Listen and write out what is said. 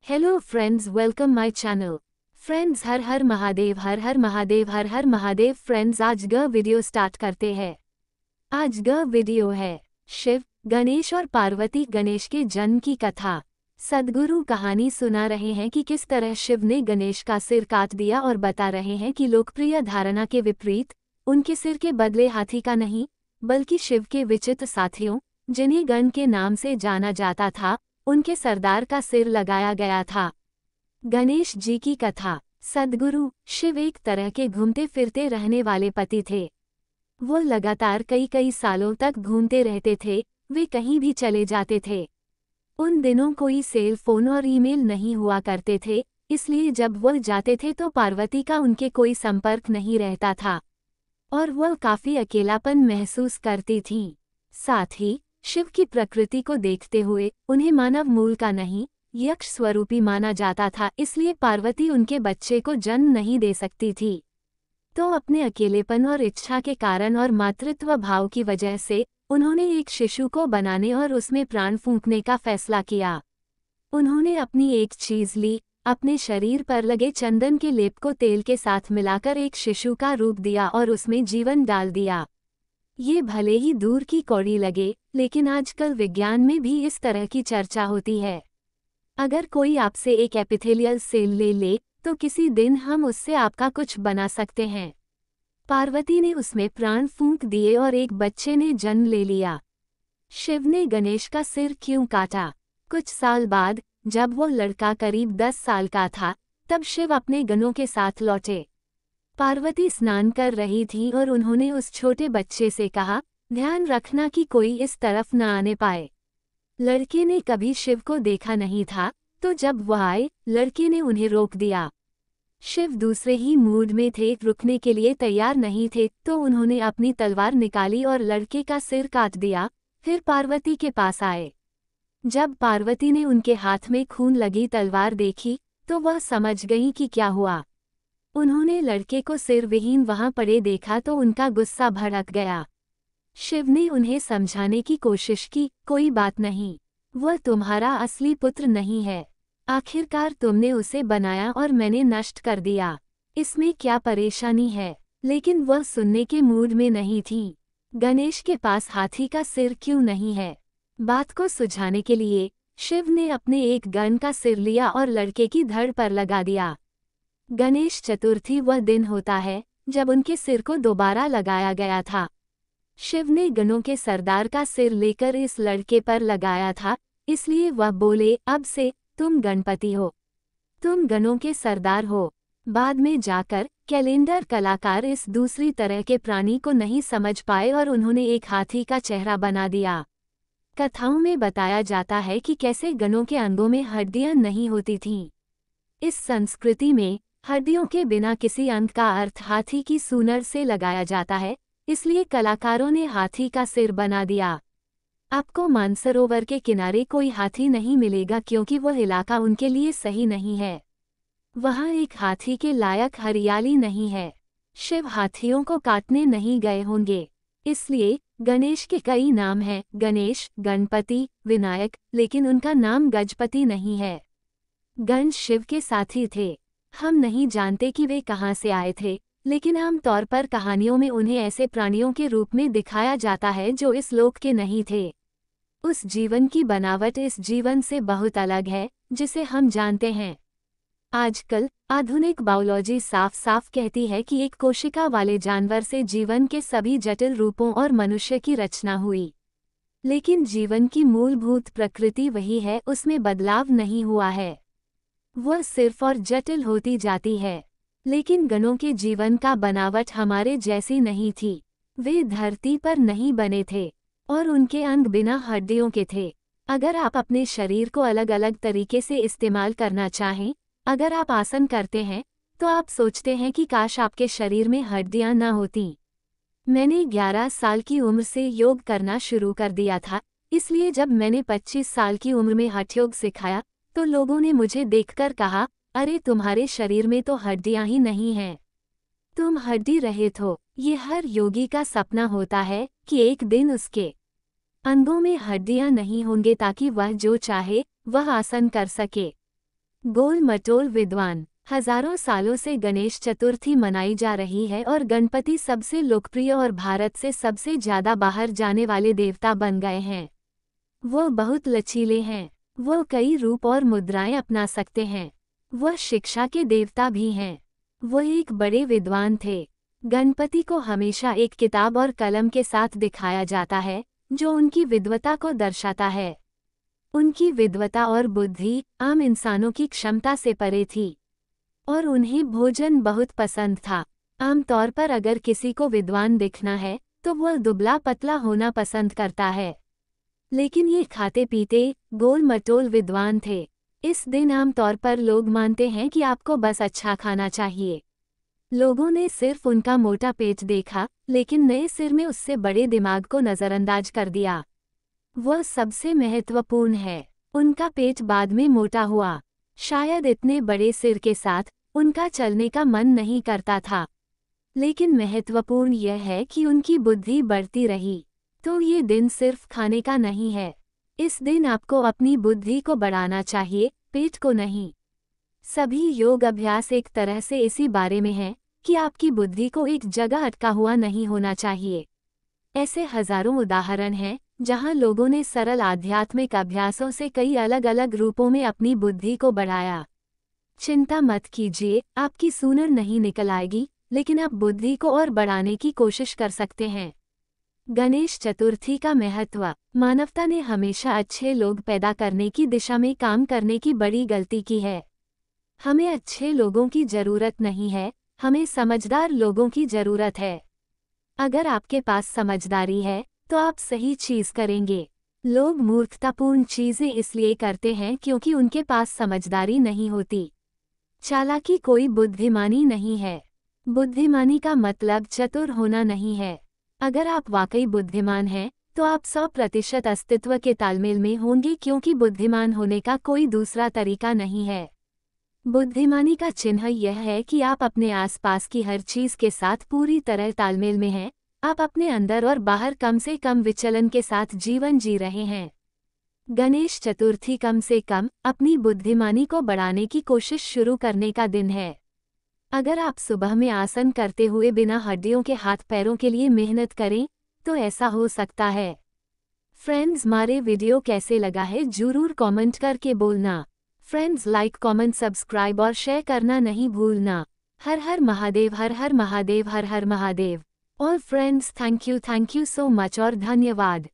Hello friends, welcome my channel. Friends, her her Mahadev, her her Mahadev, her her Mahadev. Friends, आज ग video start करते हैं। आज ग वीडियो है शिव, गणेश और पार्वती गणेश के जन्म की कथा। सद्गुरु कहानी सुना रहे हैं कि किस तरह शिव ने गणेश का सिर काट दिया और बता रहे हैं कि लोकप्रिय धारणा के विपरीत उनके सिर के बदले हाथी का नहीं, बल्कि शिव के विचित्र साथियों, जिन्हें गण के नाम से जाना जाता था, उनके सरदार का सिर लगाया गया था। गणेश जी की कथा। सद्गुरु शिव एक तरह के घूमते फिरते रहने वाले पति थे। वो लगातार कई सालों तक घूमते रहते थे, वे कहीं भी चले जाते थे। उन दिनों कोई सेल फोन और ईमेल नहीं हुआ करते थे, इसलिए जब वो जाते थे तो पार्वती का उनके कोई संपर्क नहीं रहता था और वह काफी अकेलापन महसूस करती थीं। साथ ही शिव की प्रकृति को देखते हुए उन्हें मानव मूल का नहीं, यक्ष स्वरूपी माना जाता था, इसलिए पार्वती उनके बच्चे को जन्म नहीं दे सकती थी। तो अपने अकेलेपन और इच्छा के कारण और मातृत्व भाव की वजह से उन्होंने एक शिशु को बनाने और उसमें प्राण फूंकने का फैसला किया। उन्होंने अपनी एक चीज ली, अपने शरीर पर लगे चंदन के लेप को तेल के साथ मिलाकर एक शिशु का रूप दिया और उसमें जीवन डाल दिया। ये भले ही दूर की कौड़ी लगे, लेकिन आजकल विज्ञान में भी इस तरह की चर्चा होती है। अगर कोई आपसे एक एपिथेलियल सेल ले तो किसी दिन हम उससे आपका कुछ बना सकते हैं। पार्वती ने उसमें प्राण फूंक दिए और एक बच्चे ने जन्म ले लिया। शिव ने गणेश का सिर क्यों काटा? कुछ साल बाद, जब वो लड़का करीब 10 साल का था, तब शिव अपने गणों के साथ लौटे। पार्वती स्नान कर रही थी और उन्होंने उस छोटे बच्चे से कहा, ध्यान रखना कि कोई इस तरफ न आने पाए। लड़के ने कभी शिव को देखा नहीं था, तो जब वह आए, लड़के ने उन्हें रोक दिया। शिव दूसरे ही मूड में थे, रुकने के लिए तैयार नहीं थे, तो उन्होंने अपनी तलवार निकाली और लड़के का सिर काट दिया। फिर पार्वती के पास आए। जब पार्वती ने उनके हाथ में खून लगी तलवार देखी, तो वह समझ गई कि क्या हुआ। उन्होंने लड़के को सिर विहीन वहां पड़े देखा तो उनका गुस्सा भड़क गया। शिव ने उन्हें समझाने की कोशिश की, कोई बात नहीं, वह तुम्हारा असली पुत्र नहीं है। आखिरकार तुमने उसे बनाया और मैंने नष्ट कर दिया, इसमें क्या परेशानी है? लेकिन वह सुनने के मूड में नहीं थी। गणेश के पास हाथी का सिर क्यों नहीं है? बात को सुझाने के लिए शिव ने अपने एक गण का सिर लिया और लड़के की धड़ पर लगा दिया। गणेश चतुर्थी वह दिन होता है जब उनके सिर को दोबारा लगाया गया था। शिव ने गणों के सरदार का सिर लेकर इस लड़के पर लगाया था, इसलिए वह बोले, अब से तुम गणपति हो, तुम गणों के सरदार हो। बाद में जाकर कैलेंडर कलाकार इस दूसरी तरह के प्राणी को नहीं समझ पाए और उन्होंने एक हाथी का चेहरा बना दिया। कथाओं में बताया जाता है कि कैसे गणों के अंगों में हड्डियां नहीं होती थीं। इस संस्कृति में हड्डियों के बिना किसी अंग का अर्थ हाथी की सूंड से लगाया जाता है, इसलिए कलाकारों ने हाथी का सिर बना दिया। आपको मानसरोवर के किनारे कोई हाथी नहीं मिलेगा क्योंकि वह इलाका उनके लिए सही नहीं है। वहाँ एक हाथी के लायक हरियाली नहीं है। शिव हाथियों को काटने नहीं गए होंगे, इसलिए गणेश के कई नाम हैं, गणेश, गणपति, विनायक, लेकिन उनका नाम गजपति नहीं है। गण शिव के साथी थे। हम नहीं जानते कि वे कहाँ से आए थे, लेकिन आमतौर पर कहानियों में उन्हें ऐसे प्राणियों के रूप में दिखाया जाता है जो इस लोक के नहीं थे। उस जीवन की बनावट इस जीवन से बहुत अलग है जिसे हम जानते हैं। आजकल आधुनिक बायोलॉजी साफ साफ कहती है कि एक कोशिका वाले जानवर से जीवन के सभी जटिल रूपों और मनुष्य की रचना हुई। लेकिन जीवन की मूलभूत प्रकृति वही है, उसमें बदलाव नहीं हुआ है। वह सिर्फ और जटिल होती जाती है। लेकिन गणों के जीवन का बनावट हमारे जैसी नहीं थी। वे धरती पर नहीं बने थे और उनके अंग बिना हड्डियों के थे। अगर आप अपने शरीर को अलग अलग तरीके से इस्तेमाल करना चाहें, अगर आप आसन करते हैं, तो आप सोचते हैं कि काश आपके शरीर में हड्डियां न होतीं। मैंने 11 साल की उम्र से योग करना शुरू कर दिया था, इसलिए जब मैंने 25 साल की उम्र में हठयोग सिखाया तो लोगों ने मुझे देखकर कहा, अरे तुम्हारे शरीर में तो हड्डियां ही नहीं हैं, तुम हड्डी रहित हो। ये हर योगी का सपना होता है कि एक दिन उसके अंगों में हड्डियां नहीं होंगे ताकि वह जो चाहे वह आसन कर सके। गोल मटोल विद्वान। हजारों सालों से गणेश चतुर्थी मनाई जा रही है और गणपति सबसे लोकप्रिय और भारत से सबसे ज्यादा बाहर जाने वाले देवता बन गए हैं। वो बहुत लचीले हैं। वो कई रूप और मुद्राएं अपना सकते हैं। वह शिक्षा के देवता भी हैं। वो एक बड़े विद्वान थे। गणपति को हमेशा एक किताब और कलम के साथ दिखाया जाता है, जो उनकी विद्वता को दर्शाता है। उनकी विद्वता और बुद्धि आम इंसानों की क्षमता से परे थी। और उन्हें भोजन बहुत पसंद था। आमतौर पर अगर किसी को विद्वान दिखना है तो वह दुबला पतला होना पसंद करता है। लेकिन ये खाते पीते गोल मटोल विद्वान थे। इस दिन आमतौर पर लोग मानते हैं कि आपको बस अच्छा खाना चाहिए। लोगों ने सिर्फ उनका मोटा पेट देखा, लेकिन नए सिर में उससे बड़े दिमाग को नज़रअंदाज कर दिया। वह सबसे महत्वपूर्ण है। उनका पेट बाद में मोटा हुआ। शायद इतने बड़े सिर के साथ उनका चलने का मन नहीं करता था। लेकिन महत्वपूर्ण यह है कि उनकी बुद्धि बढ़ती रही। तो ये दिन सिर्फ खाने का नहीं है। इस दिन आपको अपनी बुद्धि को बढ़ाना चाहिए, पेट को नहीं। सभी योग अभ्यास एक तरह से इसी बारे में है कि आपकी बुद्धि को एक जगह अटका हुआ नहीं होना चाहिए। ऐसे हजारों उदाहरण हैं जहां लोगों ने सरल आध्यात्मिक अभ्यासों से कई अलग अलग रूपों में अपनी बुद्धि को बढ़ाया। चिंता मत कीजिए, आपकी सूनर नहीं निकल आएगी, लेकिन आप बुद्धि को और बढ़ाने की कोशिश कर सकते हैं। गणेश चतुर्थी का महत्व। मानवता ने हमेशा अच्छे लोग पैदा करने की दिशा में काम करने की बड़ी गलती की है। हमें अच्छे लोगों की जरूरत नहीं है, हमें समझदार लोगों की जरूरत है। अगर आपके पास समझदारी है तो आप सही चीज करेंगे। लोग मूर्खतापूर्ण चीजें इसलिए करते हैं क्योंकि उनके पास समझदारी नहीं होती। चालाकी कोई बुद्धिमानी नहीं है। बुद्धिमानी का मतलब चतुर होना नहीं है। अगर आप वाकई बुद्धिमान हैं तो आप 100% अस्तित्व के तालमेल में होंगे, क्योंकि बुद्धिमान होने का कोई दूसरा तरीका नहीं है। बुद्धिमानी का चिन्ह यह है कि आप अपने आसपास की हर चीज के साथ पूरी तरह तालमेल में हैं। आप अपने अंदर और बाहर कम से कम विचलन के साथ जीवन जी रहे हैं। गणेश चतुर्थी कम से कम अपनी बुद्धिमानी को बढ़ाने की कोशिश शुरू करने का दिन है। अगर आप सुबह में आसन करते हुए बिना हड्डियों के हाथ पैरों के लिए मेहनत करें तो ऐसा हो सकता है। फ्रेंड्स, हमारे वीडियो कैसे लगा है जरूर कमेंट करके बोलना। फ्रेंड्स, लाइक कमेंट सब्सक्राइब और शेयर करना नहीं भूलना। हर हर महादेव, हर हर महादेव, हर हर महादेव। और friends, thank you so much और धन्यवाद।